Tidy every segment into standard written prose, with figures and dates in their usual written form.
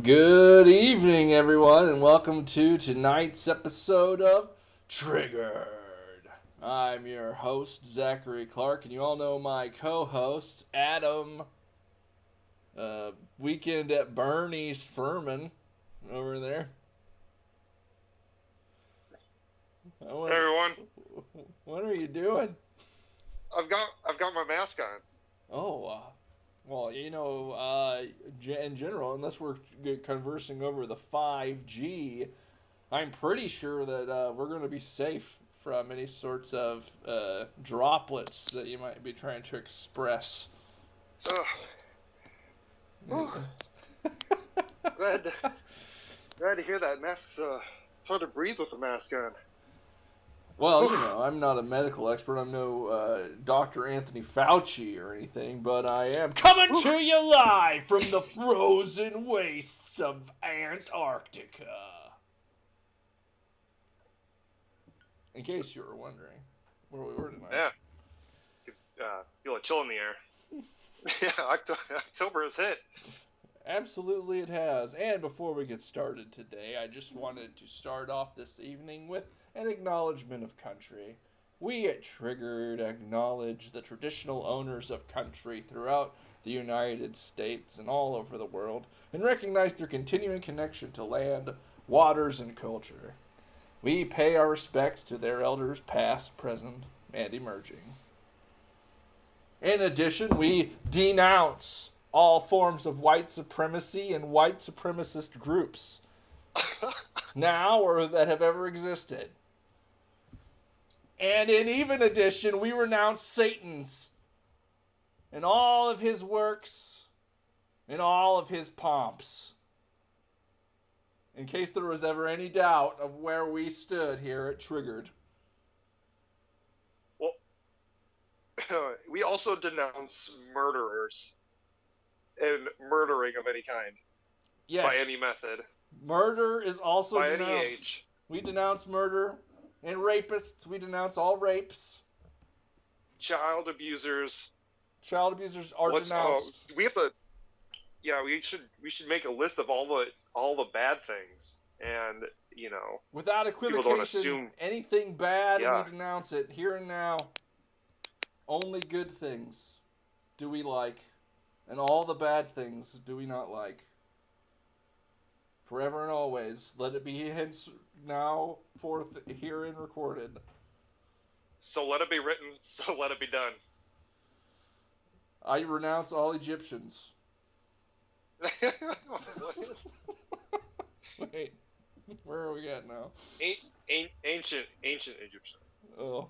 Good evening, everyone, and welcome to tonight's episode of Triggered. I'm your host, Zachary Clark, and you all know my co-host, Adam. Weekend at Bernie's Furman over there. Hey everyone, What are you doing? I've got my mask on. Oh, well, in general, unless we're conversing over the 5G, I'm pretty sure that we're going to be safe from any sorts of droplets that you might be trying to express. Ugh. Whew. Glad, glad to hear that mask's it's hard to breathe with a mask on. Well, I'm not a medical expert. I'm no Dr. Anthony Fauci or anything, but I am coming to you live from the frozen wastes of Antarctica. In case you were wondering where we were tonight. Yeah, feel a chill in the air. Yeah, October has hit. Absolutely it has. And before we get started today, I just wanted to start off this evening with an acknowledgement of country. We at Triggered acknowledge the traditional owners of country throughout the United States and all over the world, and recognize their continuing connection to land, waters, and culture. We pay our respects to their elders past, present, and emerging. In addition, we denounce all forms of white supremacy and white supremacist groups, now or that have ever existed. And in even addition, we renounce Satan's and all of his works and all of his pomps. In case there was ever any doubt of where we stood here at Triggered. Well, we also denounce murderers and murdering of any kind. Yes. By any method. Murder is also by denounced. Any age. We denounce murder. And rapists, we denounce all rapes. Child abusers. Child abusers are denounced. We have to. Yeah, we should make a list of all the bad things, and without equivocation, anything bad, yeah. We denounce it here and now. Only good things do we like, and all the bad things do we not like. Forever and always, let it be hence now forth herein recorded. So let it be written, so let it be done. I renounce all Egyptians. Wait, where are we at now? Ancient Egyptians. Oh.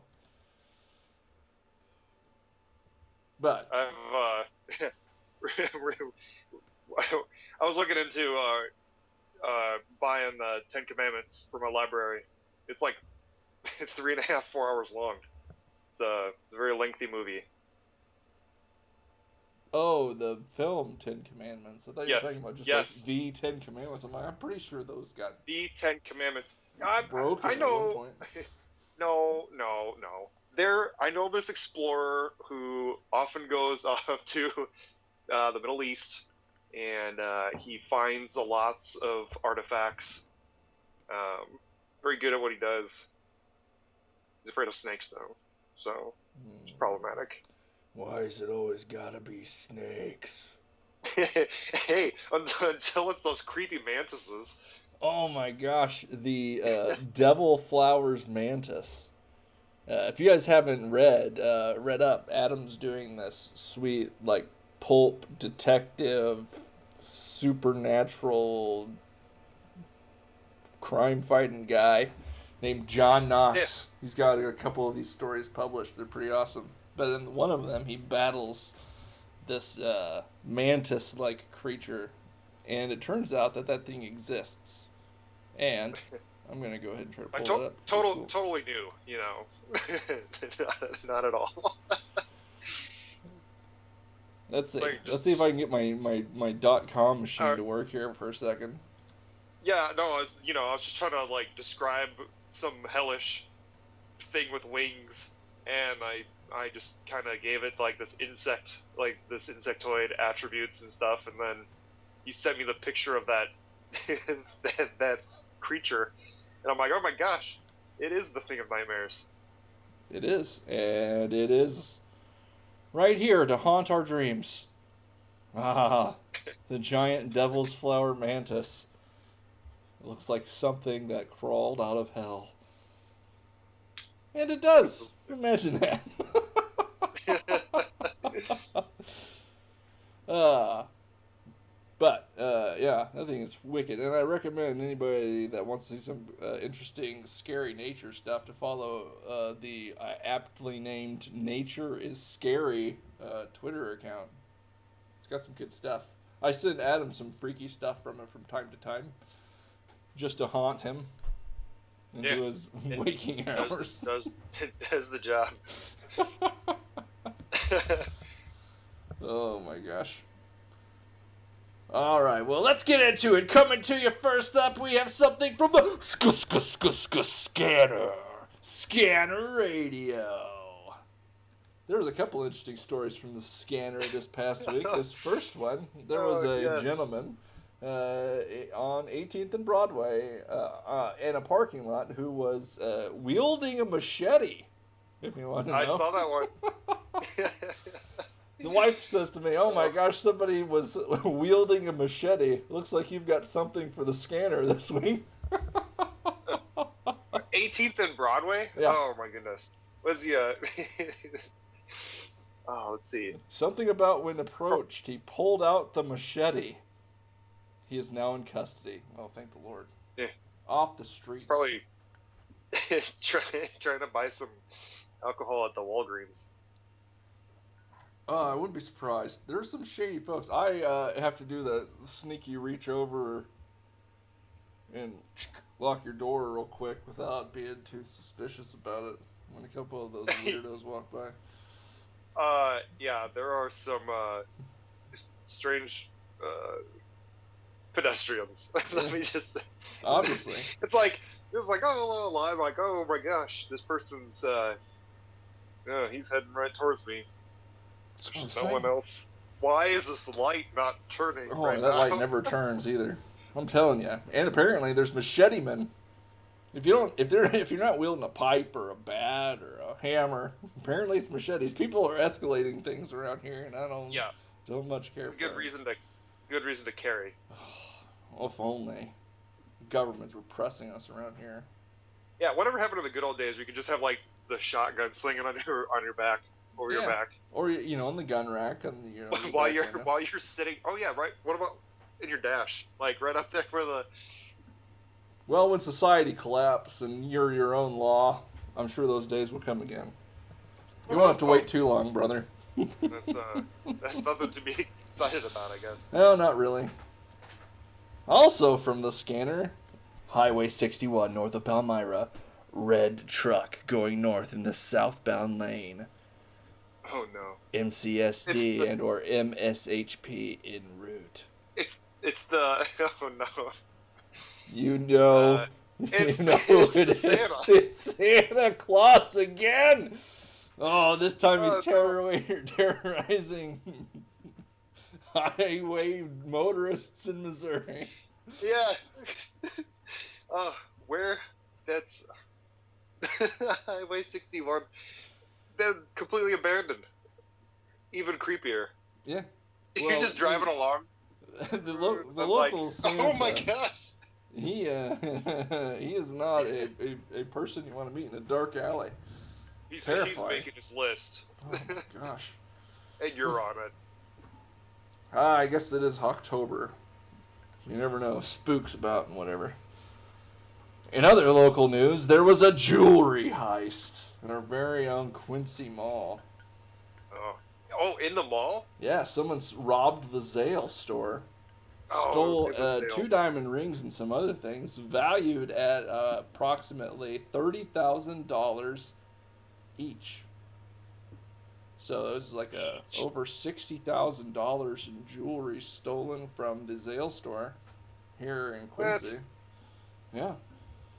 But I've I was looking into buying the Ten Commandments for my library. It's like 3.5, 4 hours long. It's a very lengthy movie. Oh, the film Ten Commandments. I thought you were talking about just like the Ten Commandments. I'm pretty sure those got the Ten Commandments. Broken I know. At one point. No. I know this explorer who often goes off to the Middle East, and he finds lots of artifacts. Very good at what he does. He's afraid of snakes, though, so it's problematic. Why is it always gotta be snakes? Hey, until it's those creepy mantises. Oh my gosh, the Devil Flowers Mantis. If you guys haven't read up, Adam's doing this sweet, like, pulp detective, supernatural crime-fighting guy named John Knox. Yeah. He's got a couple of these stories published. They're pretty awesome. But in one of them, he battles this mantis-like creature, and it turns out that thing exists. And I'm gonna go ahead and try to pull it up. Totally new, not at all. Let's see. Let's see if I can get my .com machine to work here for a second. Yeah, no, I was just trying to describe some hellish thing with wings, and I just kind of gave it this insectoid attributes and stuff, and then you sent me the picture of that that creature, and I'm like, oh my gosh, it is the thing of nightmares. It is, and it is right here to haunt our dreams. Ah, the giant devil's flower mantis. It looks like something that crawled out of hell. And it does. Imagine that. Yeah, that thing is wicked. And I recommend anybody that wants to see some interesting, scary nature stuff to follow the aptly named NatureisScary Twitter account. It's got some good stuff. I send Adam some freaky stuff from it from time to time, just to haunt him into his waking hours. It does the job. Oh my gosh. All right, well, let's get into it. Coming to you first up, we have something from the Scanner Radio. There was a couple interesting stories from the Scanner this past week. This first one, there was a gentleman on 18th and Broadway in a parking lot who was wielding a machete, if you want to know. I saw that one. The wife says to me, oh my gosh, somebody was wielding a machete. Looks like you've got something for the Scanner this week. 18th and Broadway? Yeah. Oh my goodness. Was he Oh, let's see. Something about when approached, he pulled out the machete. He is now in custody. Oh, thank the Lord. Yeah. Off the streets. He's probably trying to buy some alcohol at the Walgreens. I wouldn't be surprised. There's some shady folks. I have to do the sneaky reach over and lock your door real quick without being too suspicious about it when a couple of those weirdos walk by. Yeah, there are some strange pedestrians. Let me just say. Obviously. It's like, oh, I'm like, oh my gosh, this person's, he's heading right towards me. There's no one else. Why is this light not turning right now? That light never turns either. I'm telling you. And apparently there's Machete-men. If you're not wielding a pipe or a bat or a hammer, apparently it's machetes. People are escalating things around here, and I don't much care. It's a good reason to carry. Oh, if only governments were pressing us around here. Yeah, whatever happened to the good old days? We could just have like the shotgun slinging on your back. Over your back, or on the gun rack, and while you're sitting. Oh yeah, right. What about in your dash, like right up there where the? Well, when society collapses and you're your own law, I'm sure those days will come again. You won't have to wait too long, brother. That's nothing to be excited about, I guess. No, not really. Also from the Scanner, Highway 61 north of Palmyra, red truck going north in the southbound lane. Oh no. MCSD and or MSHP en route. It's the oh no. You know who it is. Santa. It's Santa Claus again. Oh, this time he's terrorizing highway motorists in Missouri. Yeah. Where? That's Highway 61. They're completely abandoned. Even creepier. Yeah. Well, you're just driving along. The local Santa. Oh my gosh. He is not a person you want to meet in a dark alley. He's making his list. Oh my gosh. And you're on it. I guess it is October. You never know. Spooks about and whatever. In other local news, there was a jewelry heist in our very own Quincy Mall. Oh, in the mall? Yeah, someone's robbed the Zale store. Stole 2 diamond rings and some other things, valued at approximately $30,000 each. So it was like over $60,000 in jewelry stolen from the Zale store here in Quincy. Yeah.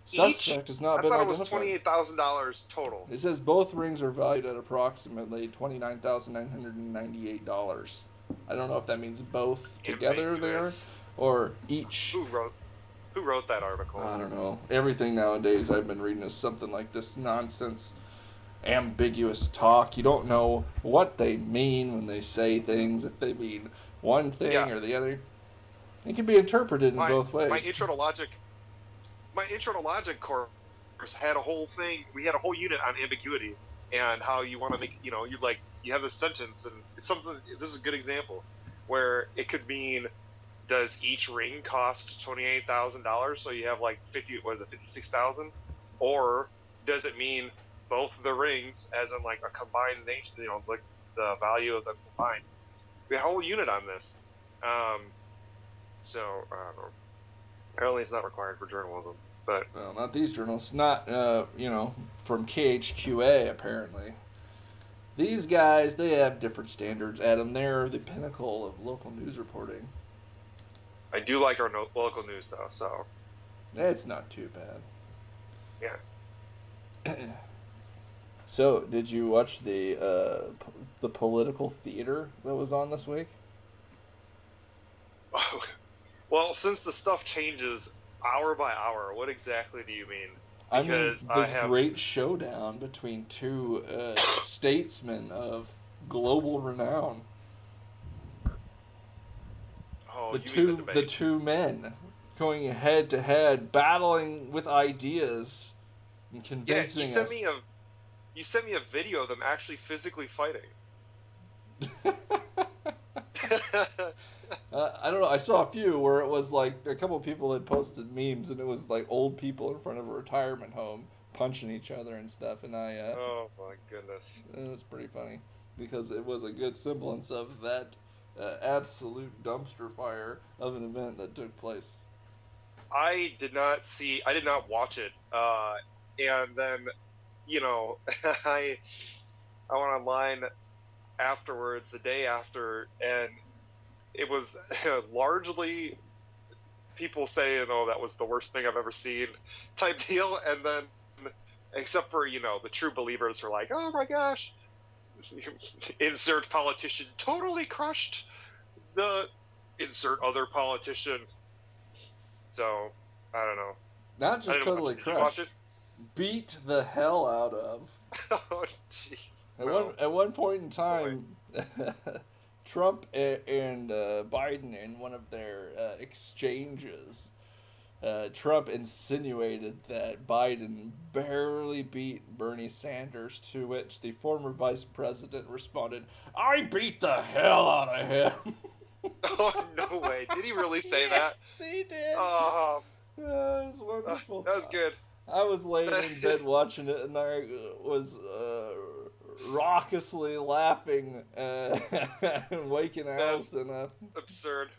Suspect has not been identified. I thought it was $28,000 total. It says both rings are valued at approximately $29,998. I don't know if that means both together they are, or each. Who wrote that article? I don't know. Everything nowadays I've been reading is something like this nonsense, ambiguous talk. You don't know what they mean when they say things, if they mean one thing Yeah. or the other. It can be interpreted in both ways. My intro to logic course had a whole thing. We had a whole unit on ambiguity and how you want to make, you have this sentence, and it's something. This is a good example where it could mean, does each ring cost $28,000? So you have like 56,000, or does it mean both the rings, as in like a combined nation, like the value of them combined? We had a whole unit on this. So I don't know. Apparently, it's not required for journalism, but well, not these journals. Not from KHQA apparently. These guys, they have different standards, Adam. They're the pinnacle of local news reporting. I do like our local news, though, so... It's not too bad. Yeah. So, did you watch the political theater that was on this week? Well, since the stuff changes hour by hour, what exactly do you mean? Because the great showdown between two statesmen of global renown. Oh, the two men going head to head, battling with ideas and convincing us. You sent me a video of them actually physically fighting. I don't know. I saw a few where it was like a couple of people had posted memes, and it was like old people in front of a retirement home punching each other and stuff. And oh my goodness, it was pretty funny because it was a good semblance of that absolute dumpster fire of an event that took place. I did not watch it, and then I went online afterwards, the day after, and it was largely people saying, "Oh, that was the worst thing I've ever seen," type deal. And then, except for the true believers who are like, "Oh my gosh, insert politician totally crushed the insert other politician." So I don't know. Not just totally crushed, beat the hell out of. Oh jeez. At one point in time, Trump and Biden, in one of their exchanges, Trump insinuated that Biden barely beat Bernie Sanders, to which the former vice president responded, "I beat the hell out of him." Oh, no way. Did he really say that? Yes, he did. Oh, that was wonderful. That was good. I was laying in bed watching it, and I was raucously laughing and waking Allison up. Absurd.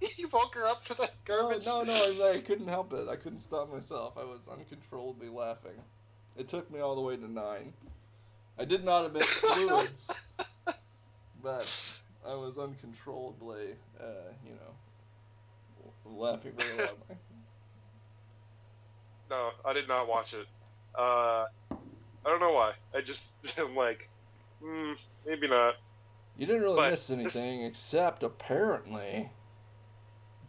You woke her up for that garbage? No, I couldn't help it. I couldn't stop myself. I was uncontrollably laughing. It took me all the way to 9. I did not emit fluids, but I was uncontrollably, laughing very loudly. No, I did not watch it. I don't know why. I'm like, maybe not. You didn't really miss anything, except apparently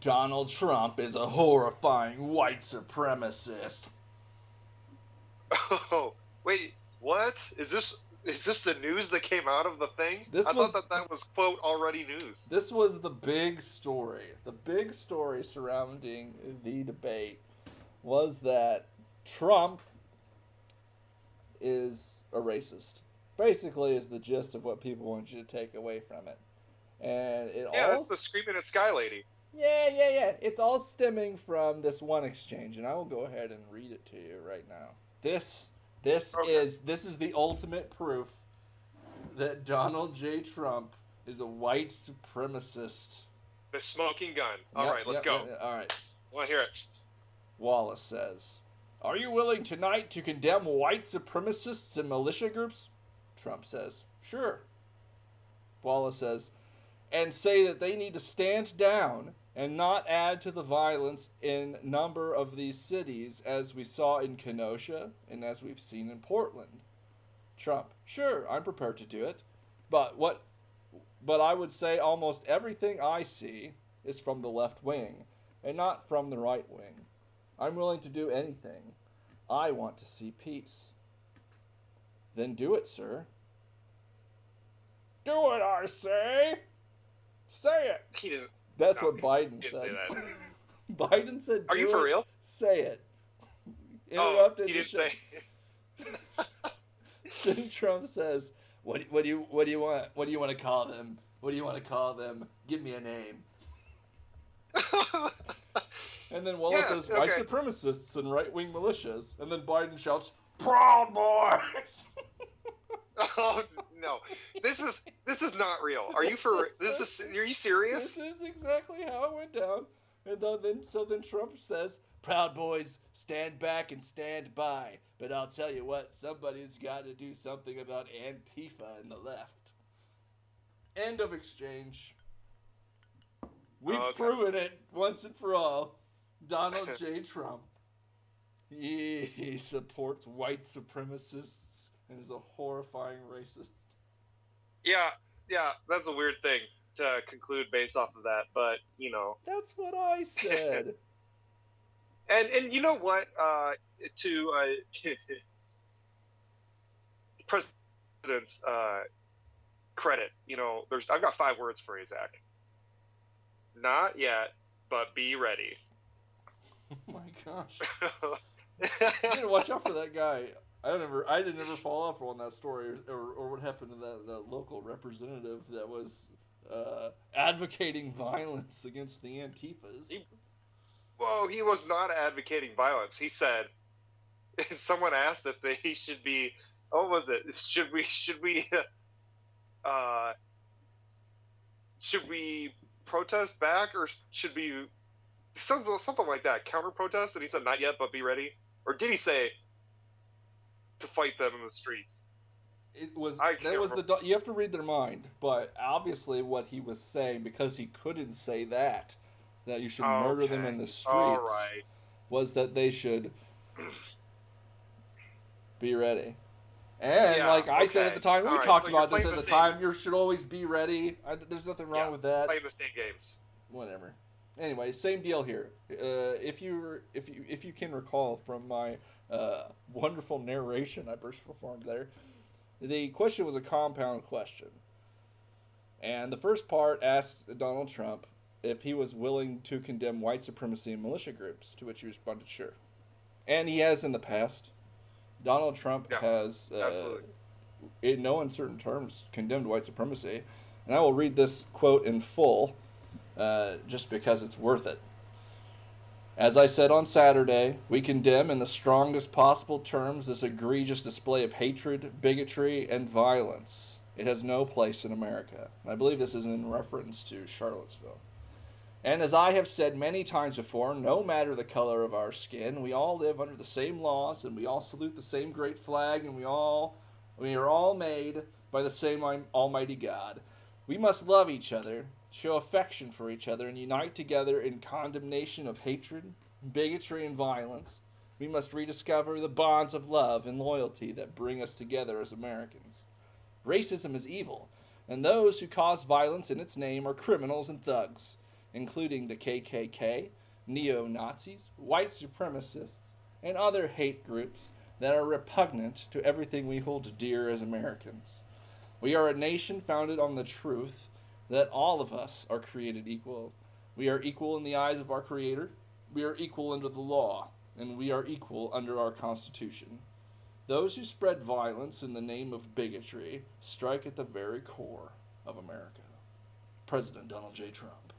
Donald Trump is a horrifying white supremacist. Oh, wait, what? Is this the news that came out of the thing? I thought that was, quote, already news. This was the big story. The big story surrounding the debate was that Trump is a racist. Basically, is the gist of what people want you to take away from it. And that's the screaming at Sky Lady. Yeah. It's all stemming from this one exchange, and I will go ahead and read it to you right now. This is the ultimate proof that Donald J. Trump is a white supremacist. The smoking gun. All right, let's go. All right. I want to hear it. Wallace says, "Are you willing tonight to condemn white supremacists and militia groups?" Trump says, "Sure." Wallace says, "And say that they need to stand down and not add to the violence in number of these cities, as we saw in Kenosha and as we've seen in Portland." Trump, "Sure, I'm prepared to do it. But I would say almost everything I see is from the left wing, and not from the right wing. I'm willing to do anything. I want to see peace. Then do it, sir. Do it, I say! Say it! He didn't. That's no, what Biden he didn't said. say that. Biden said, Are you for real? Say it. Interrupted. He didn't say. Then Trump says, what do you want? What do you want to call them? What do you want to call them? Give me a name. And then Wallace says, white supremacists and right-wing militias. And then Biden shouts, Proud Boys! Oh no, this is not real. Are you for this? Are you serious? This is exactly how it went down. And then Trump says, Proud Boys, stand back and stand by. But I'll tell you what, somebody's got to do something about Antifa and the left. End of exchange. We've proven it once and for all. Donald J. Trump. He supports white supremacists and is a horrifying racist. Yeah, that's a weird thing to conclude based off of that, but, That's what I said. and you know what? To president's credit, I've got 5 words for you, Zach. Not yet, but be ready. Oh my gosh. You gotta watch out for that guy. I didn't ever follow up on that story or what happened to that local representative that was advocating violence against the Antifas. He was not advocating violence. He said, someone asked if they should be, what was it? Should we protest back or should we something like that, counter protest? And he said, not yet, but be ready. Or did he say to fight them in the streets? You have to read their mind, but obviously what he was saying, because he couldn't say that you should murder them in the streets, was that they should be ready. And I said at the time, we talked about this at the time, you should always be ready. There's nothing wrong with that. Playing the same games. Whatever. Anyway, same deal here. If you can recall from my wonderful narration I first performed there, the question was a compound question. And the first part asked Donald Trump if he was willing to condemn white supremacy and militia groups, to which he responded, sure. And he has in the past. Donald Trump has, in no uncertain terms, condemned white supremacy. And I will read this quote in full, just because it's worth it. As I said on Saturday, we condemn in the strongest possible terms this egregious display of hatred, bigotry, and violence. It has no place in America. And I believe this is in reference to Charlottesville. And as I have said many times before, no matter the color of our skin, we all live under the same laws, and we all salute the same great flag, and we are all made by the same Almighty God. We must love each other, show affection for each other, and unite together in condemnation of hatred, bigotry, and violence. We must rediscover the bonds of love and loyalty that bring us together as Americans. Racism is evil, and those who cause violence in its name are criminals and thugs, including the KKK, neo-Nazis, white supremacists, and other hate groups that are repugnant to everything we hold dear as Americans. We are a nation founded on the truth that all of us are created equal. We are equal in the eyes of our Creator, we are equal under the law, and we are equal under our Constitution. Those who spread violence in the name of bigotry strike at the very core of America. President Donald J. Trump.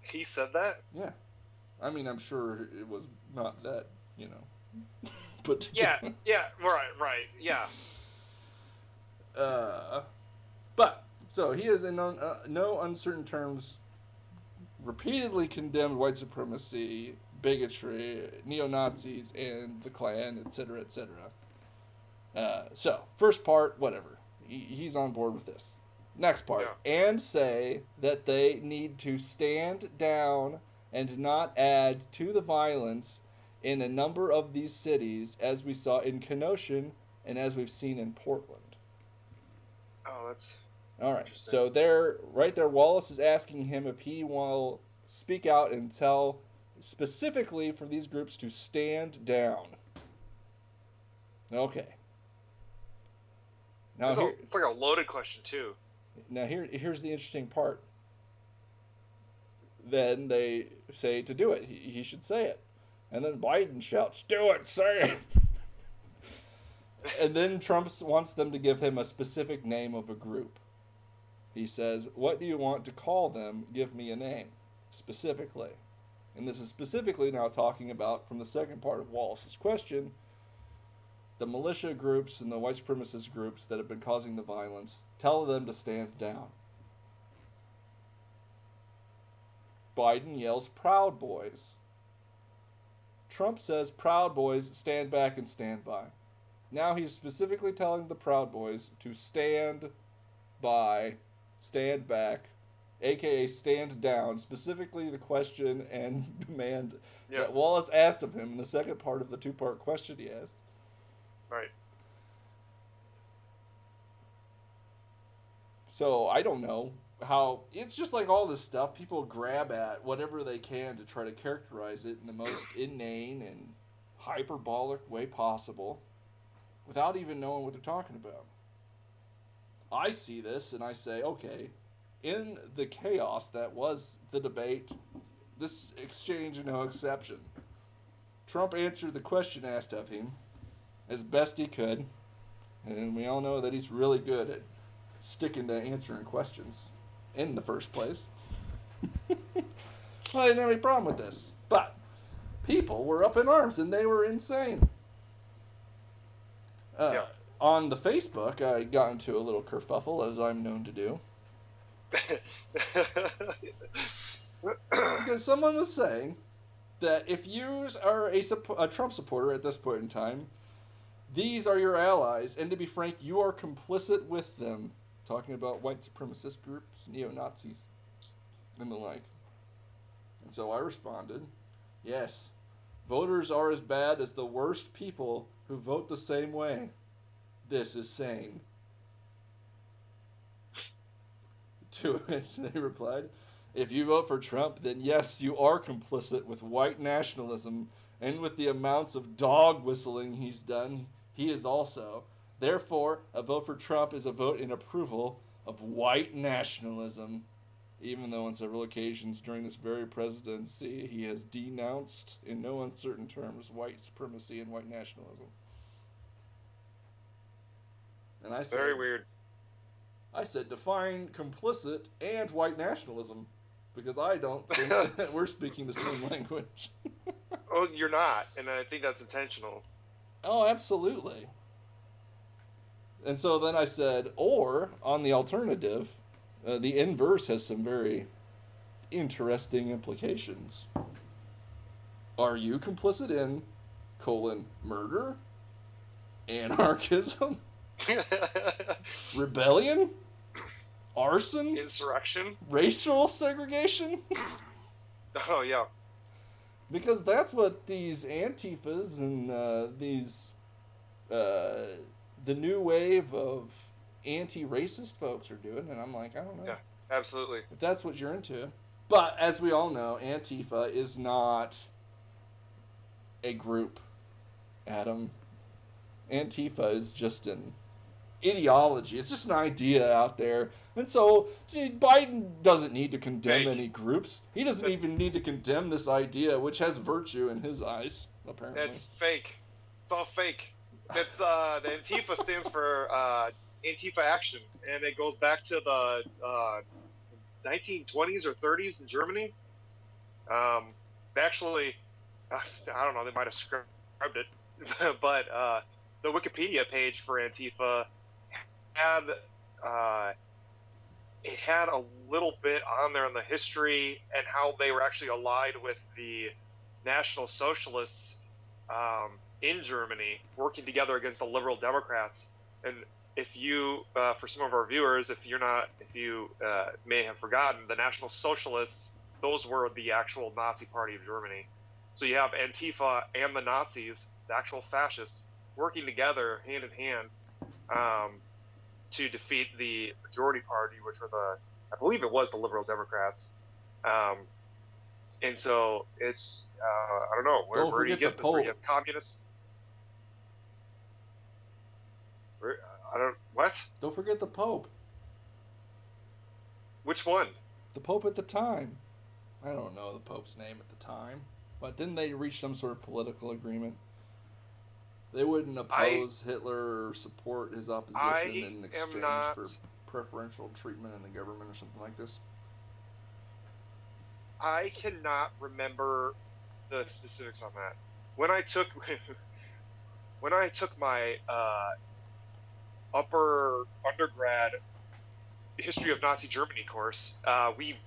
He said that? Yeah. I mean, I'm sure it was not that, put together. Yeah, right, yeah. But, so he has in no uncertain terms repeatedly condemned white supremacy, bigotry, neo-Nazis, and the Klan, etc., etc. So, first part, whatever. He's on board with this. Next part. Yeah. And say that they need to stand down and not add to the violence in a number of these cities, as we saw in Kenosha and as we've seen in Portland. Oh, that's... All right. So right there, Wallace is asking him if he will speak out and tell specifically for these groups to stand down. Okay. Now it's like a loaded question too. Now here's the interesting part. Then they say to do it. He should say it. And then Biden shouts, "Do it, say it." And then Trump wants them to give him a specific name of a group. He says, "What do you want to call them? Give me a name." Specifically. And this is specifically now talking about, from the second part of Wallace's question, the militia groups and the white supremacist groups that have been causing the violence. Tell them to stand down. Biden yells, "Proud Boys." Trump says, "Proud Boys, stand back and stand by." Now he's specifically telling the Proud Boys to stand by, stand back, aka stand down, specifically the question and demand that Wallace asked of him in the second part of the two-part question he asked. Right. So I don't know how, it's just like all this stuff, people grab at whatever they can to try to characterize it in the most inane and hyperbolic way possible without even knowing what they're talking about. I see this and I say, okay, in the chaos that was the debate, this exchange no exception, Trump answered the question asked of him as best he could, and we all know that he's really good at sticking to answering questions in the first place. Well, I didn't have any problem with this, but people were up in arms and they were insane. On the Facebook, I got into a little kerfuffle, as I'm known to do. Because someone was saying that if you are a Trump supporter at this point in time, these are your allies, and to be frank, you are complicit with them. Talking about white supremacist groups, neo-Nazis, and the like. And so I responded, yes, voters are as bad as the worst people who vote the same way. This is sane. To which they replied, if you vote for Trump, then yes, you are complicit with white nationalism, and with the amounts of dog whistling he's done, he is also. Therefore, a vote for Trump is a vote in approval of white nationalism, even though on several occasions during this very presidency he has denounced in no uncertain terms white supremacy and white nationalism. And I said, very weird. I said define complicit and white nationalism, because I don't think that we're speaking the same language. Oh, you're not, and I think that's intentional. Oh, absolutely. And so then I said, or, on the alternative, the inverse has some very interesting implications. Are you complicit in, murder, anarchism, rebellion, arson, insurrection, racial segregation? Oh, yeah. Because that's what these Antifas and the new wave of anti-racist folks are doing, and I'm like, I don't know. Yeah, absolutely. If that's what you're into. But, as we all know, Antifa is not a group, Adam. Antifa is just an ideology. It's just an idea out there. And so, Biden doesn't need to condemn any groups. He doesn't even need to condemn this idea, which has virtue in his eyes, apparently. It's fake. It's all fake. It's the Antifa stands for Antifa Action, and it goes back to the 1920s or 30s in Germany. Actually, I don't know, they might have scrubbed it, but the Wikipedia page for Antifa had it had a little bit on there on the history and how they were actually allied with the National Socialists in Germany, working together against the Liberal Democrats. And if you, for some of our viewers, if you may have forgotten, the National Socialists, those were the actual Nazi party of Germany. So you have Antifa and the Nazis, the actual fascists, working together hand in hand to defeat the majority party, which were I believe it was the Liberal Democrats. And so it's I don't know Don't where do you forget the get this? Where you Pope. have communists? I don't what? Don't forget the Pope. Which one? The Pope at the time. I don't know the Pope's name at the time, but didn't they reach some sort of political agreement? They wouldn't oppose Hitler or support his opposition in am exchange not. for preferential treatment in the government or something like this. I cannot remember the specifics on that. When I took when I took my upper undergrad history of Nazi Germany course, we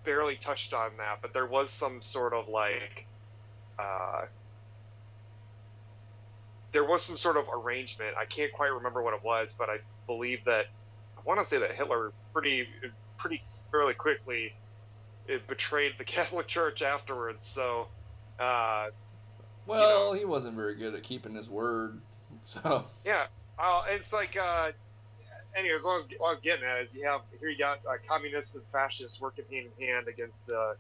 barely touched on that, but there was some sort of like there was some sort of arrangement. I can't quite remember what it was, but I believe that I want to say that Hitler pretty fairly quickly it betrayed the Catholic Church afterwards. So, well, he wasn't very good at keeping his word. So yeah, it's like anyways, what I was getting at is you got communists and fascists working hand in hand against the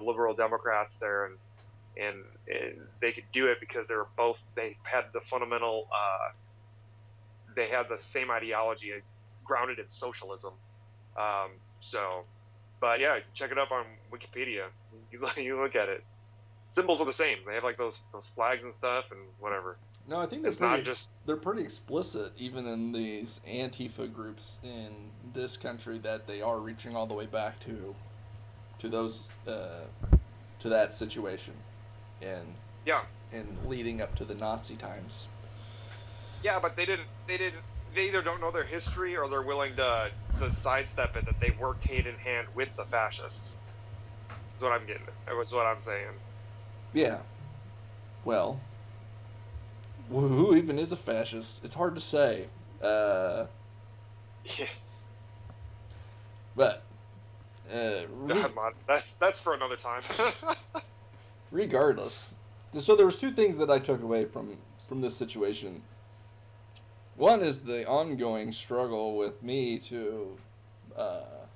liberal Democrats there, and they could do it because they had the fundamental they had the same ideology grounded in socialism. So, but yeah, check it up on Wikipedia. You look at it. Symbols are the same. They have like those flags and stuff and whatever. no, I think they're pretty explicit even in these Antifa groups in this country that they are reaching all the way back to those to that situation, and leading up to the Nazi times. Yeah, but they didn't. They either don't know their history or they're willing to sidestep it. That they worked hand in hand with the fascists. That's what I'm getting. That was what I'm saying. Yeah. Well, who even is a fascist? It's hard to say. Yeah. But that's for another time. regardless, so there was two things that I took away from this situation. One is the ongoing struggle with me to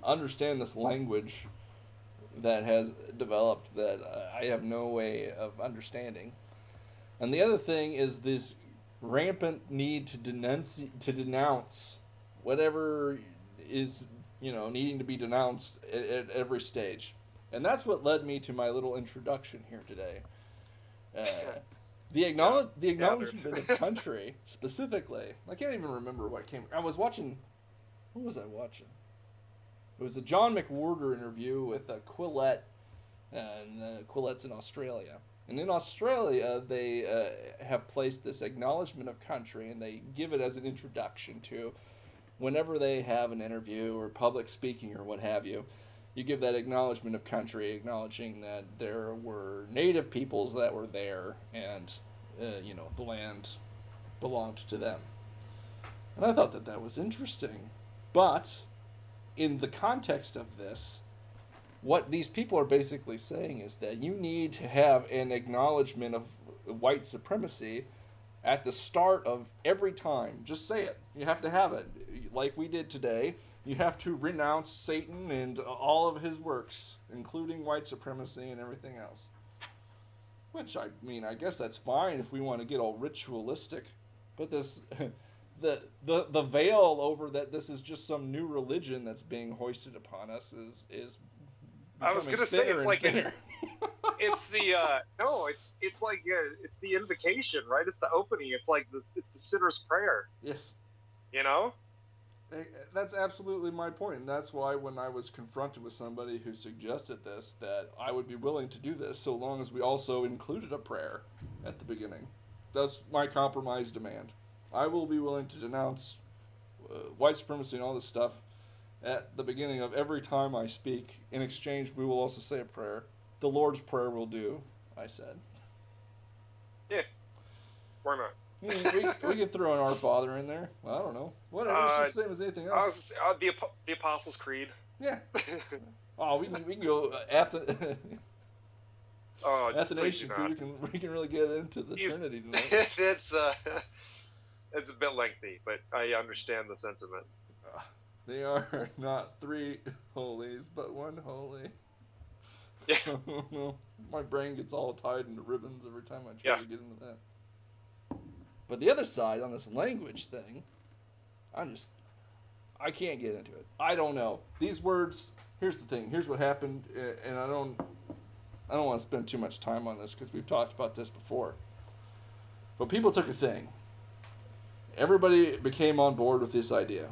understand this language that has developed that I have no way of understanding. And the other thing is this rampant need to denounce whatever is, needing to be denounced at every stage. And that's what led me to my little introduction here today. The acknowledgement of country, specifically. I can't even remember what came. I was watching. What was I watching? It was a John McWhorter interview with Quillette, and Quillette's in Australia. And in Australia, they have placed this acknowledgement of country, and they give it as an introduction to whenever they have an interview or public speaking or what have you. You give that acknowledgement of country, acknowledging that there were native peoples that were there, and the land belonged to them. And I thought that was interesting. But in the context of this, what these people are basically saying is that you need to have an acknowledgement of white supremacy at the start of every time. Just say it. You have to have it. Like we did today, you have to renounce Satan and all of his works, including white supremacy and everything else. Which, I mean, I guess that's fine if we want to get all ritualistic. But this, the veil over that this is just some new religion that's being hoisted upon us is I was gonna say it's like it's it's the invocation, right? It's the opening. It's like it's the sinner's prayer. Yes. That's absolutely my point, and that's why when I was confronted with somebody who suggested this, that I would be willing to do this so long as we also included a prayer at the beginning. That's my compromise demand. I will be willing to denounce white supremacy and all this stuff at the beginning of every time I speak. In exchange, we will also say a prayer. The Lord's Prayer will do, I said. Yeah. Why not? We could throw an Our Father in there. Well, I don't know. Whatever. It's just the same as anything else. The Apostles' Creed. Yeah. Oh, we can go Athanasian Creed. We can really get into the Trinity tonight. It's a bit lengthy, but I understand the sentiment. They are not three holies, but one holy. Yeah. My brain gets all tied into ribbons every time I try Yeah. to get into that. But the other side on this language thing, I can't get into it. I don't know. These words, here's the thing. Here's what happened, and I don't want to spend too much time on this because we've talked about this before. But people took a thing. Everybody became on board with this idea.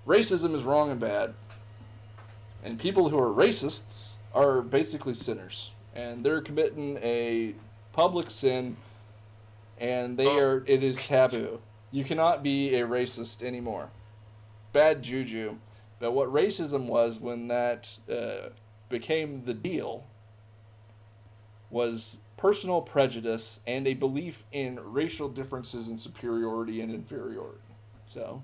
Racism is wrong and bad. And people who are racists are basically sinners. And they're committing a public sin, and it is taboo. You cannot be a racist anymore. Bad juju. But what racism was when that became the deal was personal prejudice and a belief in racial differences and superiority and inferiority. So,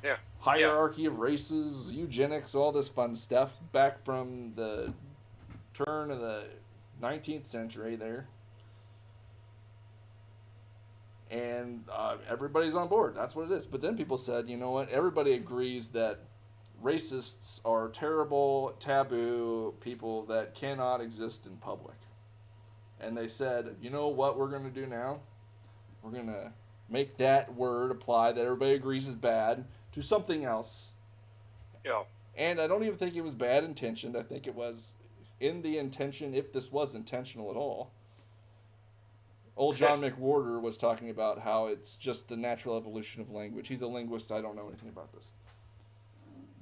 Yeah. hierarchy of races, eugenics, all this fun stuff back from the turn of the 19th century there. And everybody's on board. That's what it is. But then people said, you know what? Everybody agrees that racists are terrible, taboo people that cannot exist in public. And they said, you know what we're going to do now? We're going to make that word apply that everybody agrees is bad to something else. Yeah. And I don't even think it was bad intentioned. I think it was in the intention, if this was intentional at all. Old John McWhorter was talking about how it's just the natural evolution of language. He's a linguist. I don't know anything about this.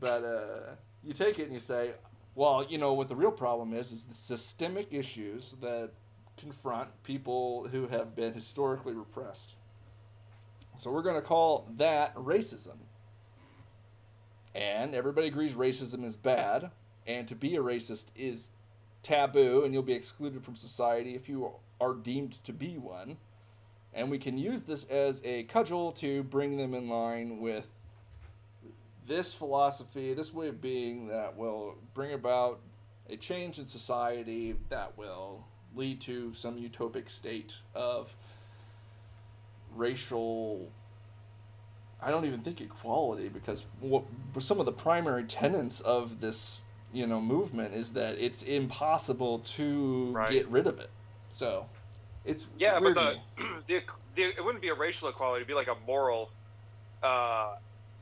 But you take it and you say, well, you know, what the real problem is the systemic issues that confront people who have been historically repressed. So we're going to call that racism. And everybody agrees racism is bad, and to be a racist is taboo, and you'll be excluded from society if you are deemed to be one. And we can use this as a cudgel to bring them in line with this philosophy, this way of being that will bring about a change in society that will lead to some utopic state of racial, I don't even think equality, because some of the primary tenets of this, movement is that it's impossible to get rid of it. So it's weird but it wouldn't be a racial equality; it'd be like a moral.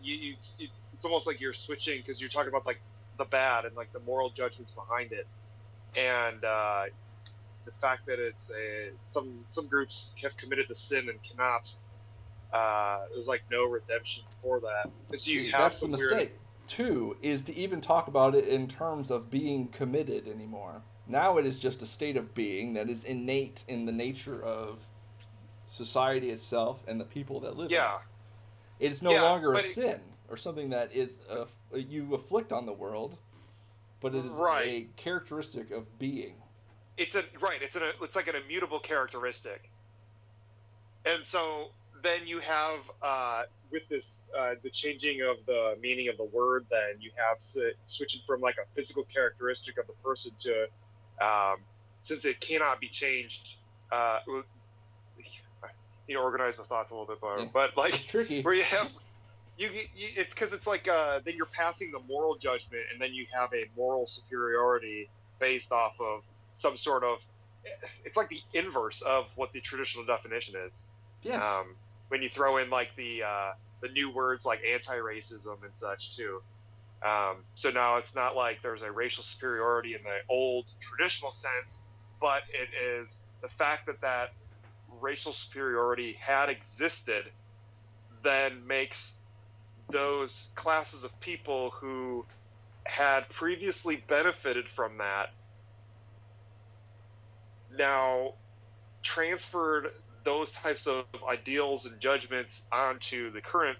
It's almost like you're switching because you're talking about like the bad and like the moral judgments behind it, and the fact that it's some groups have committed the sin and cannot. There's like no redemption for that. That's the mistake. Too, is to even talk about it in terms of being committed anymore. Now it is just a state of being that is innate in the nature of society itself and the people that live in it. It's no longer a sin or something that is you afflict on the world, but it is a characteristic of being. It's like an immutable characteristic. And so then you have with this the changing of the meaning of the word, then you have switching from like a physical characteristic of the person to since it cannot be changed. Organize my thoughts a little bit better, but like it's tricky. Where you have it's because it's like then you're passing the moral judgment, and then you have a moral superiority based off of some sort of. It's like the inverse of what the traditional definition is. Yes. When you throw in like the new words like anti-racism and such too. So now it's not like there's a racial superiority in the old traditional sense, but it is the fact that racial superiority had existed then makes those classes of people who had previously benefited from that now transferred those types of ideals and judgments onto the current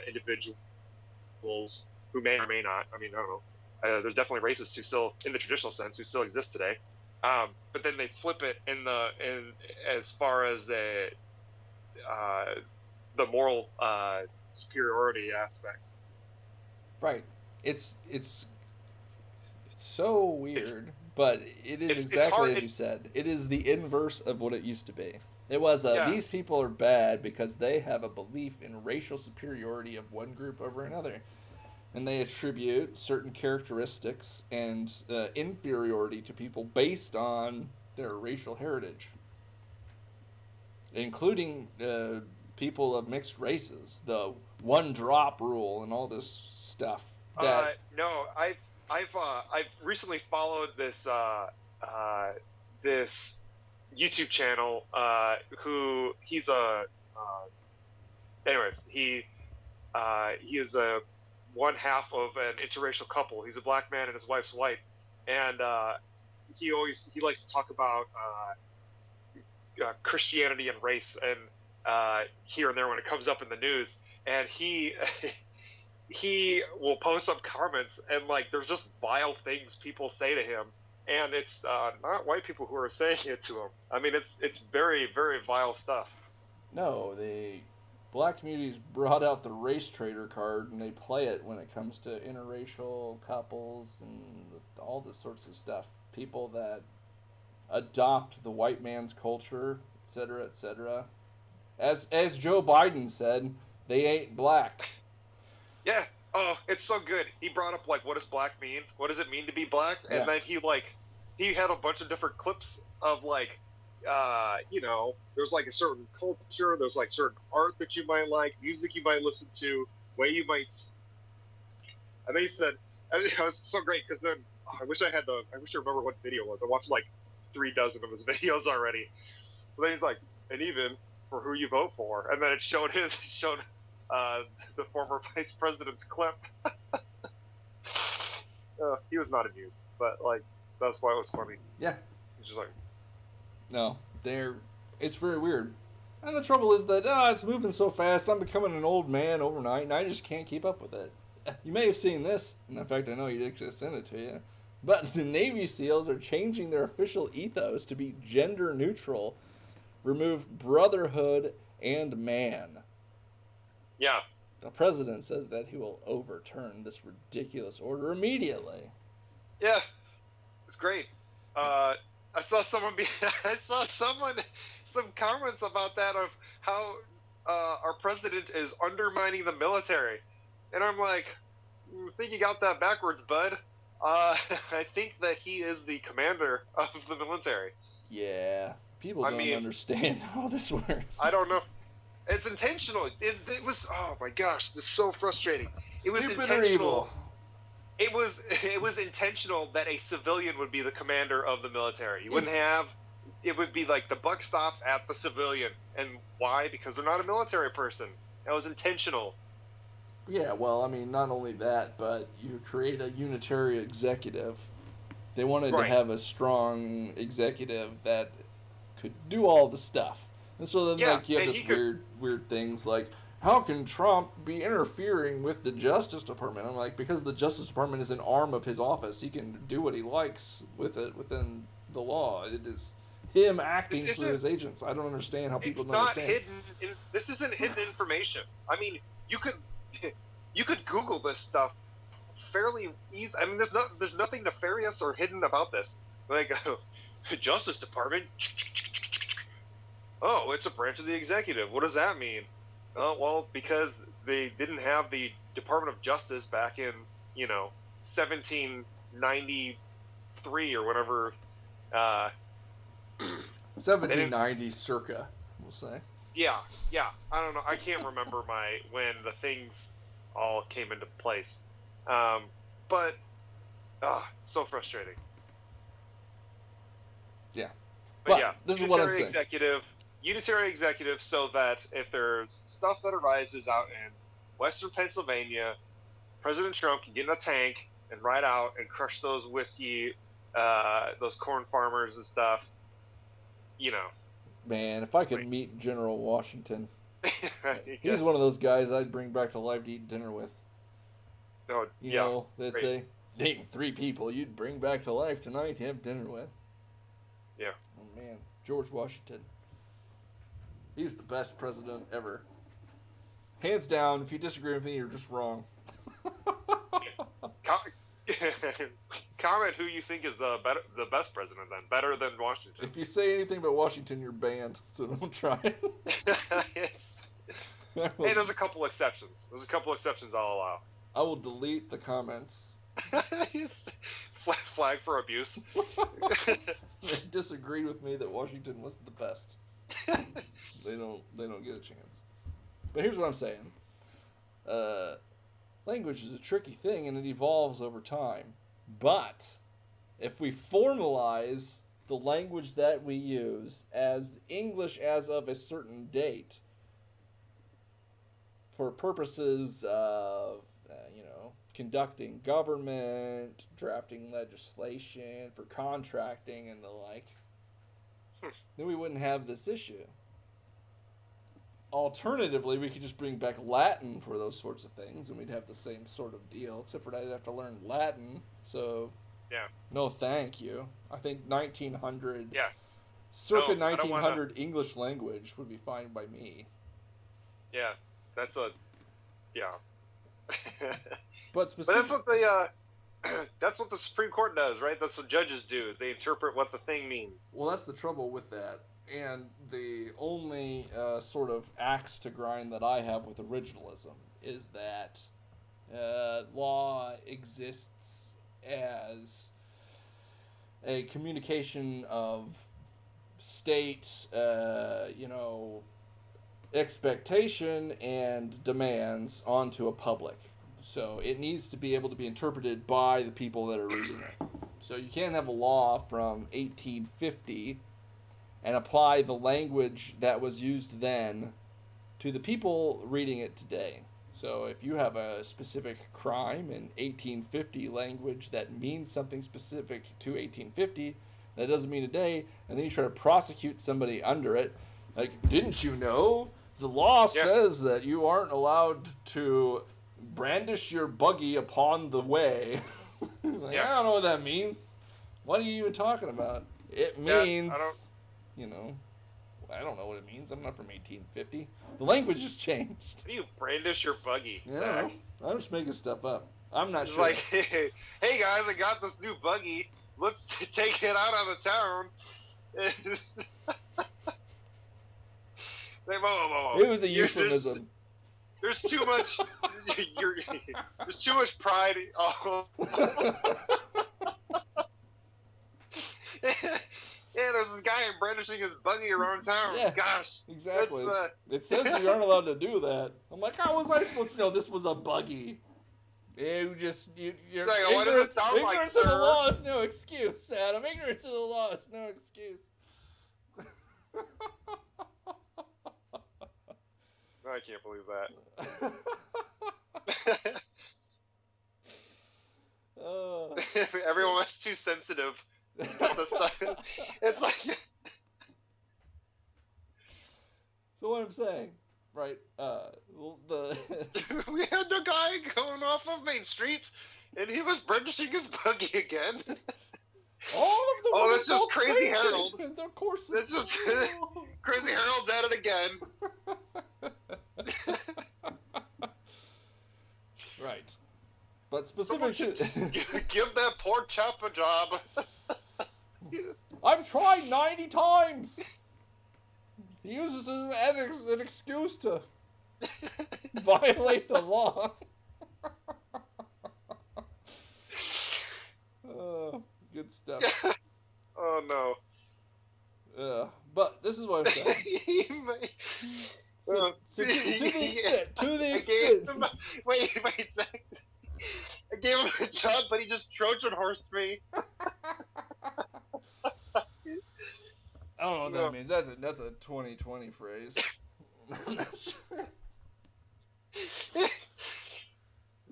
individuals who may or may not. I mean, I don't know. There's definitely racists who still, in the traditional sense, who still exist today. But then they flip it in as far as the moral superiority aspect. Right. It's so weird. But it is exactly as you said. It is the inverse of what it used to be. It was these people are bad because they have a belief in racial superiority of one group over another. and they attribute certain characteristics and inferiority to people based on their racial heritage, including people of mixed races, the one drop rule, and all this stuff. No, I've recently followed this YouTube channel. Who he's a anyways he is a one half of an interracial couple. He's a black man and his wife's white, and he likes to talk about Christianity and race and here and there when it comes up in the news, and he he will post up comments and like there's just vile things people say to him, and it's not white people who are saying it to him. I mean, it's very, very vile stuff. No, the black communities brought out the race trader card, and they play it when it comes to interracial couples and all this sorts of stuff. People that adopt the white man's culture, etc., etc. As Joe Biden said, they ain't black. Yeah. Oh, it's so good. He brought up like, what does black mean? What does it mean to be black? And then he had a bunch of different clips of like, there's like a certain culture, there's like certain art that you might like, music you might listen to, way you might. And then he said, it was so great because then I wish I remember what video it was. I watched like 3 dozen of his videos already. But then he's like, and even for who you vote for, and then it showed the former vice president's clip. He was not amused, but like that's why it was funny. Yeah, he's just like, no, it's very weird. And the trouble is that it's moving so fast. I'm becoming an old man overnight, and I just can't keep up with it. You may have seen this, and in fact, I know you did just send it to you. But the Navy SEALs are changing their official ethos to be gender neutral, remove brotherhood and man. Yeah. The president says that he will overturn this ridiculous order immediately. Yeah, it's great. I saw some comments about that of how our president is undermining the military, and I'm like, I think you got that backwards, bud. I think that he is the commander of the military. Yeah, people don't understand how this works. I don't know. It's intentional. It was, oh my gosh, it's so frustrating. It was intentional. Or evil. It was intentional that a civilian would be the commander of the military. You wouldn't have. It would be like the buck stops at the civilian, and why? Because they're not a military person. That was intentional. Yeah, well, I mean, not only that, but you create a unitary executive. They wanted to have a strong executive that could do all the stuff. And so then, you have this weird things like, how can Trump be interfering with the Justice Department? I'm like, because the Justice Department is an arm of his office. He can do what he likes with it within the law. It is him acting through his agents. I don't understand how people don't understand. This isn't hidden information. I mean, you could Google this stuff fairly easy. I mean, there's nothing nefarious or hidden about this. Like, Justice Department. Oh, it's a branch of the executive. What does that mean? Oh, well, because they didn't have the Department of Justice back in, 1793 or whatever. 1790 circa, we'll say. Yeah. I don't know. I can't remember when the things all came into place. But so frustrating. Yeah. But yeah, this is what I'm saying. Unitary executive, so that if there's stuff that arises out in Western Pennsylvania, President Trump can get in a tank and ride out and crush those those corn farmers and stuff. Man, if I could meet General Washington, he's one of those guys I'd bring back to life to eat dinner with. Oh, they'd say, name 3 people you'd bring back to life tonight to have dinner with. Yeah. Oh, man. George Washington. He's the best president ever. Hands down, if you disagree with me, you're just wrong. Comment who you think is the best president then. Better than Washington. If you say anything about Washington, you're banned, so don't try it. Hey, there's a couple exceptions. I'll allow. I will delete the comments. Flag for abuse. They disagreed with me that Washington was the best. They don't get a chance. But here's what I'm saying. Language is a tricky thing and it evolves over time. But if we formalize the language that we use as English as of a certain date for purposes of, conducting government, drafting legislation, for contracting and the like, then we wouldn't have this issue. Alternatively, we could just bring back Latin for those sorts of things, and we'd have the same sort of deal, except for I'd have to learn Latin, so yeah. No thank you. I think 1900, yeah. circa 1900 English language would be fine by me. Yeah, yeah. But that's what that's what the Supreme Court does, right? That's what judges do. They interpret what the thing means. Well, that's the trouble with that. And the only sort of axe to grind that I have with originalism is that law exists as a communication of state, expectation and demands onto a public. So it needs to be able to be interpreted by the people that are reading it. So you can't have a law from 1850 and apply the language that was used then to the people reading it today. So if you have a specific crime in 1850 language that means something specific to 1850, that doesn't mean today, and then you try to prosecute somebody under it, like, didn't you know? The law says that you aren't allowed to brandish your buggy upon the way. I don't know what that means. What are you even talking about? It means, I don't know what it means. I'm not from 1850. The language has changed. How do you brandish your buggy? Yeah, I'm just making stuff up. I'm not sure. Like, hey guys, I got this new buggy. Let's take it out of the town. Whoa. It was a euphemism. There's too much. There's too much pride. Oh. Yeah, there's this guy brandishing his buggy around town. Yeah, gosh, exactly. It says you aren't allowed to do that. I'm like, how was I supposed to know this was a buggy? You're like, what does it sound like, ignorance of the law is no excuse, Adam. Ignorance of the law is no excuse. I can't believe that. Everyone was too sensitive. It's like. So what I'm saying, right? We had the guy going off of Main Street, and he was brandishing his buggy again. All of the oh, that's just Crazy Harold. Of course, this is Crazy Harold's at it again. Right, but specific to give that poor chap a job. I've tried 90 times. He uses it as an excuse to violate the law. Good stuff. Oh no. But this is what I'm saying. So to the extent. Wait, Zack. I gave him a job, but he just Trojan horsed me. I don't know what that means. That's a 2020 phrase. I'm not sure.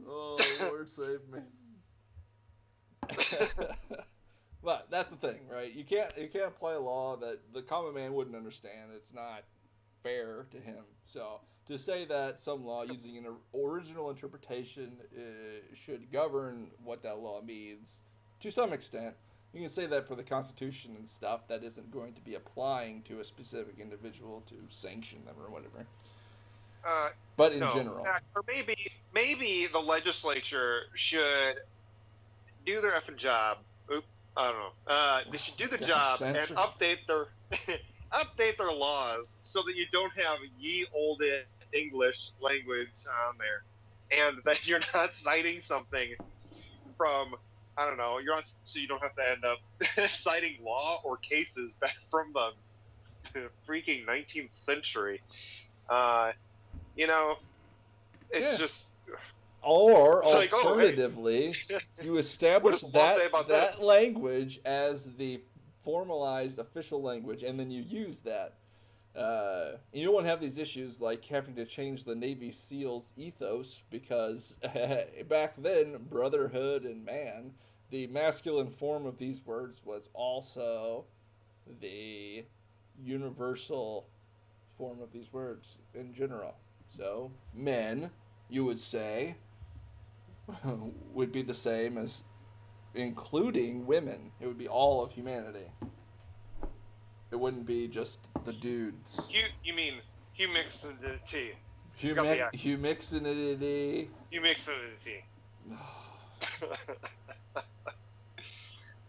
Oh, Lord save me. But that's the thing, right? You can't apply a law that the common man wouldn't understand. It's not fair to him. So to say that some law using an original interpretation should govern what that law means, to some extent, you can say that for the Constitution and stuff, that isn't going to be applying to a specific individual to sanction them or whatever. But in general. Or maybe the legislature should do their effing job. I don't know. They should do the job and update their laws so that you don't have ye olde English language on there. and that you're not citing something from, I don't know, you're not, so you don't have to end up citing law or cases back from the freaking 19th century. You know, it's Yeah. just Or it's like, oh, hey, alternatively, you what establish does the law say that about this? language as the formalized official language, and then you use that. You don't want to have these issues like having to change the Navy SEALs ethos because back then, brotherhood and man, the masculine form of these words was also the universal form of these words in general. So, men, you would say, would be the same as including women. It would be all of humanity. It wouldn't be just the dudes. You mean humixity? Got the accent. Humixinity. Humixity.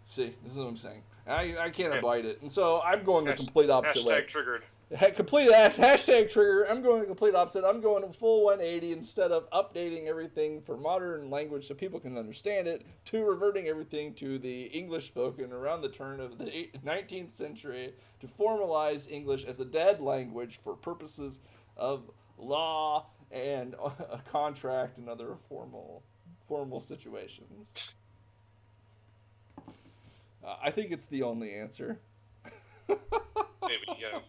See, this is what I'm saying. I can't abide it. And so I'm going the complete opposite way. Hashtag triggered. Hashtag trigger. I'm going the complete opposite. I'm going a full 180 instead of updating everything for modern language so people can understand it to reverting everything to the English spoken around the turn of the 19th century to formalize English as a dead language for purposes of law and a contract and other formal situations. I think it's the only answer. Maybe, yeah.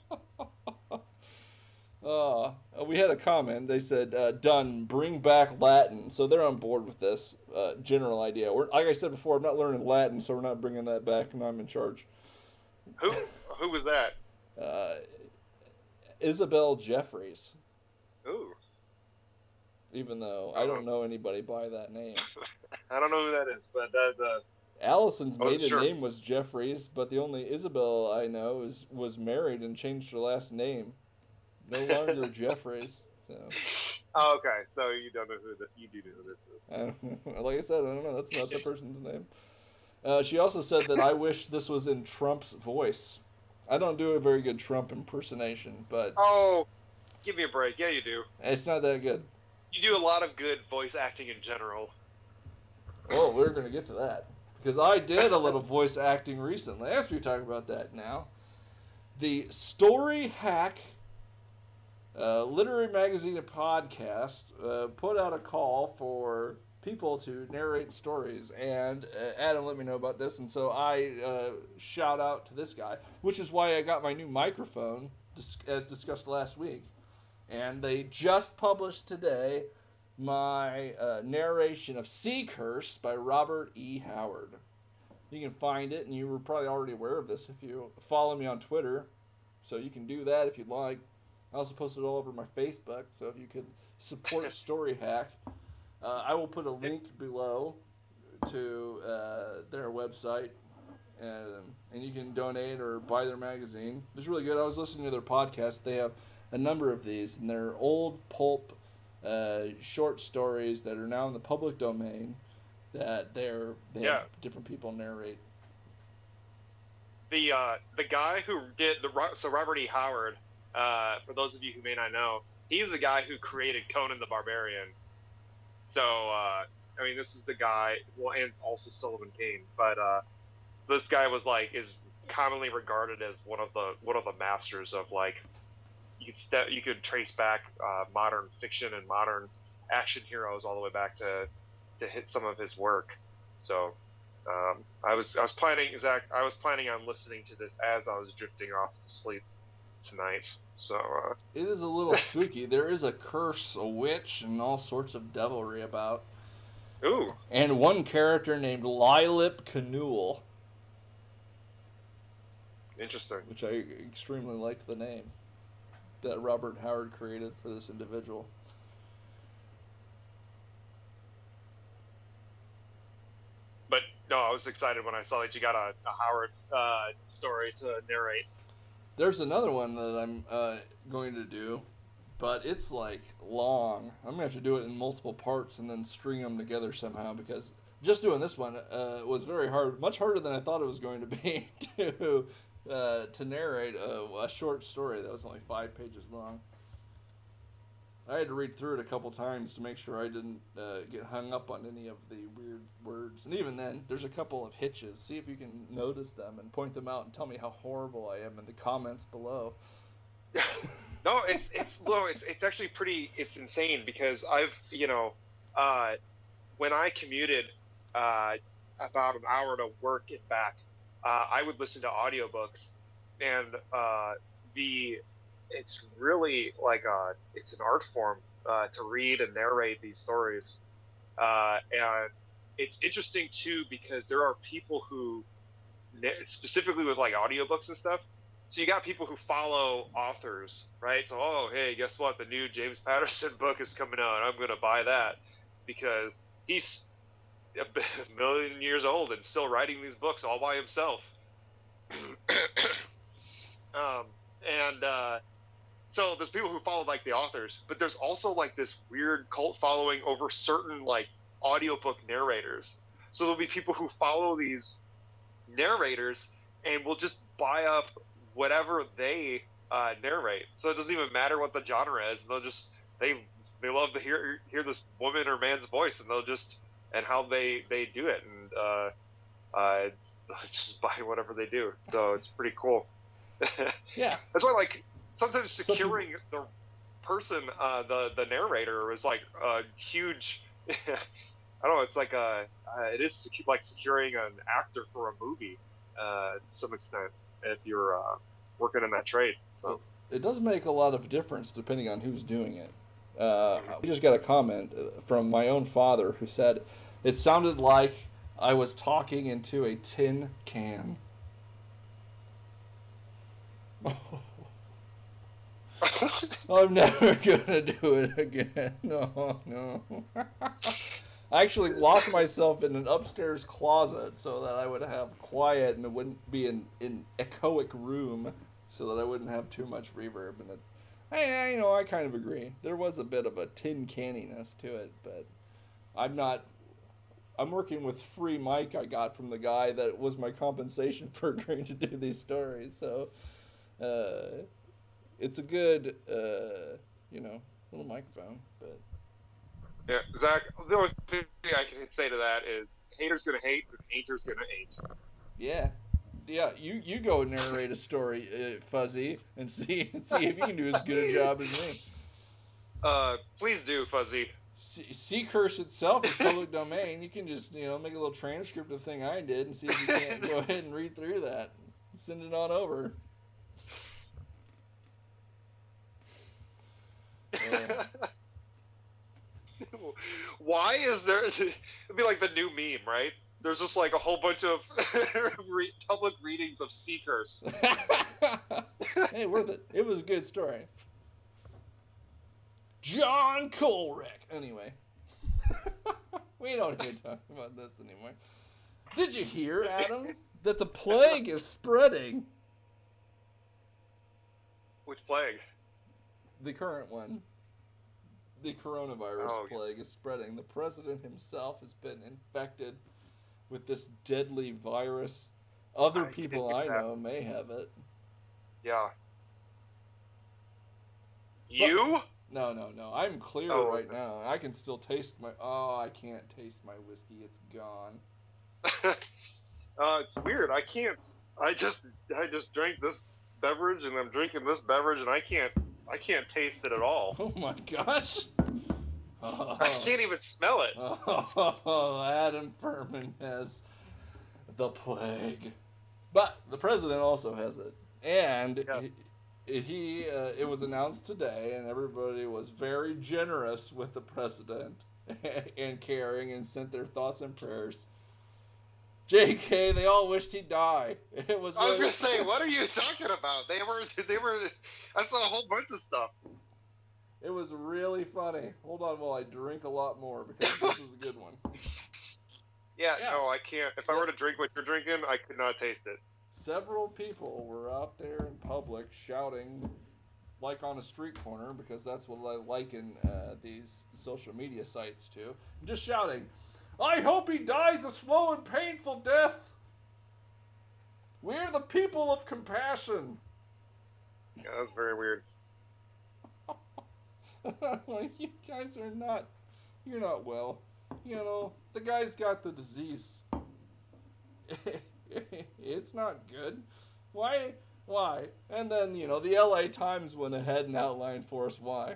We had a comment. They said, done, bring back Latin. So they're on board with this general idea. Like I said before, I'm not learning Latin, so we're not bringing that back, and I'm in charge. Who was that? Isabel Jeffries. Ooh. Even though I don't know anybody by that name. I don't know who that is, but that's... Allison's maiden name was Jeffries, but the only Isabel I know was married and changed her last name. No longer Jeffries. So. Oh, okay. So you don't know you do know who this is. Like I said, I don't know. That's not the person's name. She also said that I wish this was in Trump's voice. I don't do a very good Trump impersonation, but... Oh, give me a break. Yeah, you do. It's not that good. You do a lot of good voice acting in general. Oh, we're going to get to that. Because I did a little voice acting recently. I guess we talk about that now. The Story Hack literary magazine and podcast put out a call for people to narrate stories. And Adam let me know about this. And so I shout out to this guy, which is why I got my new microphone, as discussed last week. And they just published today my narration of Sea Curse by Robert E. Howard. You can find it, and you were probably already aware of this if you follow me on Twitter, so you can do that if you'd like. I also posted it all over my Facebook, so if you could support Story Hack, I will put a link below to their website, and you can donate or buy their magazine. It's really good. I was listening to their podcast. They have a number of these, and they're old pulp short stories that are now in the public domain that they have different people narrate. The guy who did so Robert E. Howard, for those of you who may not know, he's the guy who created Conan the Barbarian. So I mean, this is the guy, well, and also Sullivan Kane, but this guy is commonly regarded as one of the masters of, like, you could trace back modern fiction and modern action heroes all the way back to hit some of his work. So I was planning on listening to this as I was drifting off to sleep tonight. So it is a little spooky. There is a curse, a witch, and all sorts of devilry about. Ooh. And one character named Lylip Canool. Interesting. Which I extremely like the name that Robert Howard created for this individual. But no, I was excited when I saw that you got a Howard story to narrate. There's another one that I'm going to do, but it's like long. I'm going to have to do it in multiple parts and then string them together somehow, because just doing this one was very hard, much harder than I thought it was going to be to narrate a short story that was only 5 pages long. I had to read through it a couple times to make sure I didn't get hung up on any of the weird words. And even then, there's a couple of hitches. See if you can notice them and point them out and tell me how horrible I am in the comments below. No, it's actually it's insane because I've, when I commuted about an hour to work and back, I would listen to audiobooks, and it's really like it's an art form to read and narrate these stories, and it's interesting too because there are people who specifically with like audiobooks and stuff. So you got people who follow authors, right? So, oh, hey, guess what? The new James Patterson book is coming out. I'm going to buy that because he's a million years old and still writing these books all by himself. So there's people who follow like the authors, but there's also like this weird cult following over certain like audiobook narrators. So there'll be people who follow these narrators and will just buy up whatever they narrate. So it doesn't even matter what the genre is. They'll just they love to hear this woman or man's voice, and they'll just and how they do it, and just buy whatever they do. So it's pretty cool. Yeah, that's why like sometimes securing the person, the narrator is like a huge. I don't know. It's like it is like securing an actor for a movie to some extent if you're working in that trade. So it does make a lot of difference depending on who's doing it. We just got a comment from my own father who said it sounded like I was talking into a tin can. I'm never gonna do it again. No. I actually locked myself in an upstairs closet so that I would have quiet and it wouldn't be an echoic room, so that I wouldn't have too much reverb. And I kind of agree. There was a bit of a tin canniness to it, but I'm working with free mic I got from the guy that was my compensation for agreeing to do these stories. So, it's a good, little microphone, but. Yeah, Zach, the only thing I can say to that is haters gonna hate, and haters gonna hate. Yeah. Yeah, you go and narrate a story, Fuzzy, and see if you can do as good a job as me. Please do, Fuzzy. Seacurse itself is public domain. You can just, make a little transcript of the thing I did and see if you can't go ahead and read through that. Send it on over. Why is there? It'd be like the new meme, right? There's just like a whole bunch of public readings of Seacurse. Hey, worth it. It was a good story. John Colrick. Anyway, we don't need to talk about this anymore. Did you hear, Adam, that the plague is spreading? Which plague? The current one. The coronavirus plague is spreading. The president himself has been infected with this deadly virus. Other people I know may have it. Yeah. You? No. I'm clear right now. I can still taste my... Oh, I can't taste my whiskey. It's gone. It's weird. I can't... I just drank this beverage, and I'm drinking this beverage, and I can't taste it at all. Oh my gosh. I can't even smell it. Oh, Adam Furman has the plague. But the president also has it. And yes. It was announced today, and everybody was very generous with the president and caring and sent their thoughts and prayers. JK, they all wished he'd die. I was gonna say, what are you talking about? They were. I saw a whole bunch of stuff. It was really funny. Hold on while I drink a lot more because this is a good one. Yeah, no, I can't. If I were to drink what you're drinking, I could not taste it. Several people were out there in public shouting, like on a street corner, because that's what I liken these social media sites to. Just shouting, "I hope he dies a slow and painful death. We're the people of compassion." Yeah, that was very weird. Like, you guys are not, you're not well. You know, the guy's got the disease. It's not good. Why? Why? And then, you know, the LA Times went ahead and outlined for us why.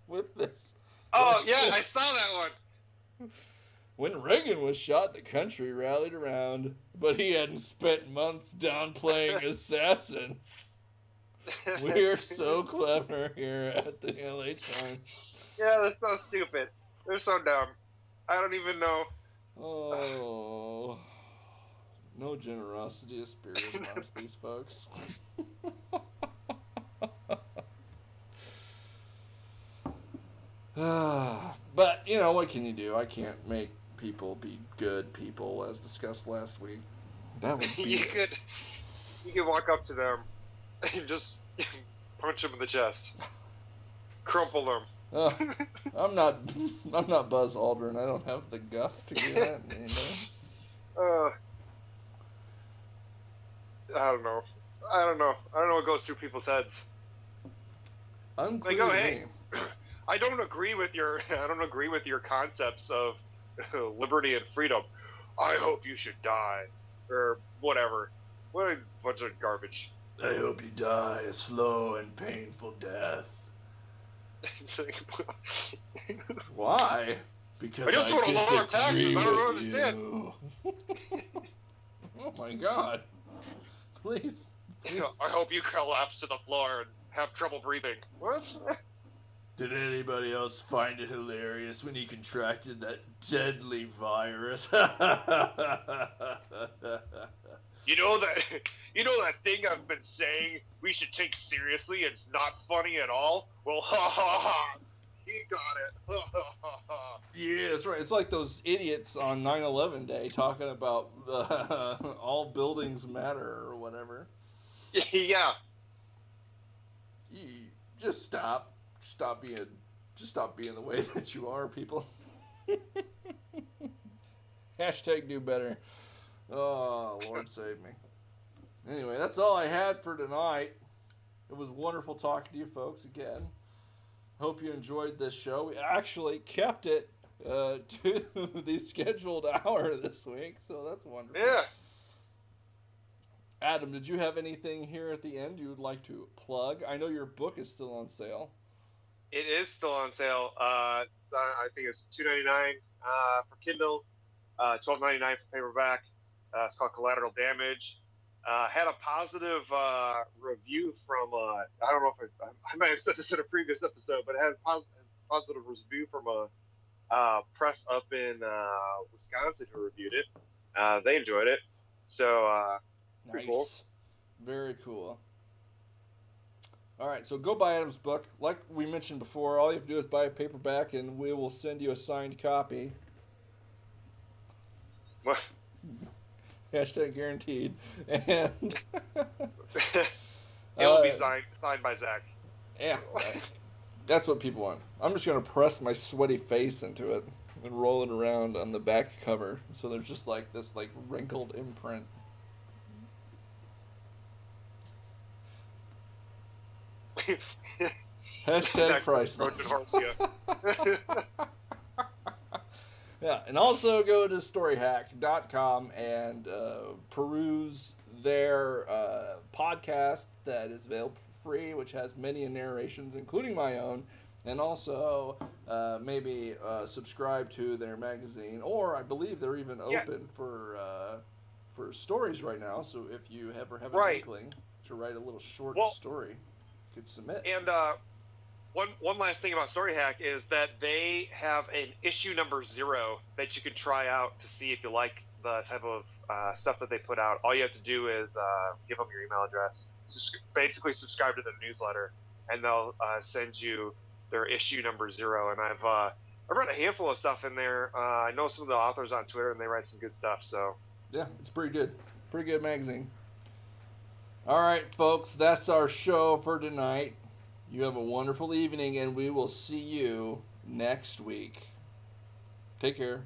With this. Oh, yeah, I saw that one. When Reagan was shot, the country rallied around, but he hadn't spent months downplaying assassins. We are so clever here at the LA Times. Yeah, they're so stupid. They're so dumb. I don't even know. Oh, no generosity of spirit amongst these folks. But, you know, what can you do? I can't make people be good people, as discussed last week. That would be... you could walk up to them and just punch them in the chest. Crumple them. I'm not Buzz Aldrin. I don't have the guff to do that. You know? I don't know. I don't know what goes through people's heads. Unclear Like, to hey, me. I don't agree with your concepts of liberty and freedom. I hope you should die, or whatever. What a bunch of garbage. I hope you die a slow and painful death. Why? Because I disagree with you. Oh my God! Please. I hope you collapse to the floor and have trouble breathing. What? Did anybody else find it hilarious when he contracted that deadly virus? You know that thing I've been saying we should take seriously and it's not funny at all? Well, ha ha ha! He got it! Ha ha ha ha! Yeah, that's right. It's like those idiots on 9/11 day talking about all buildings matter or whatever. Yeah. Just stop. Stop being the way that you are, people. Hashtag do better. Oh, Lord save me. Anyway, that's all I had for tonight. It was wonderful talking to you folks again. Hope you enjoyed this show. We actually kept it to the scheduled hour this week, so that's wonderful. Yeah. Adam, did you have anything here at the end you would like to plug? I know your book is still on sale. It is still on sale. I think it's $2.99 for Kindle, $12.99 for paperback. It's called Collateral Damage. Had a positive review from, I don't know if I might have said this in a previous episode, but it had a positive review from a press up in Wisconsin who reviewed it. They enjoyed it. So, pretty cool. Very cool. All right, so go buy Adam's book. Like we mentioned before, all you have to do is buy a paperback, and we will send you a signed copy. What? Hashtag guaranteed. And it will be signed by Zack. Yeah, that's what people want. I'm just going to press my sweaty face into it and roll it around on the back cover. So there's just like this like wrinkled imprint. Hashtag priceless. Yeah, and also go to storyhack.com and peruse their podcast that is available for free, which has many narrations, including my own, and also maybe subscribe to their magazine, or I believe they're even open for stories right now. So if you ever have an inkling to write a little short story, you could submit. And one last thing about StoryHack is that they have an issue number 0 that you can try out to see if you like the type of stuff that they put out. All you have to do is give them your email address, basically subscribe to their newsletter, and they'll send you their issue number 0. And I've read a handful of stuff in there. I know some of the authors on Twitter, and they write some good stuff. So yeah, it's pretty good. Pretty good magazine. All right, folks, that's our show for tonight. You have a wonderful evening, and we will see you next week. Take care.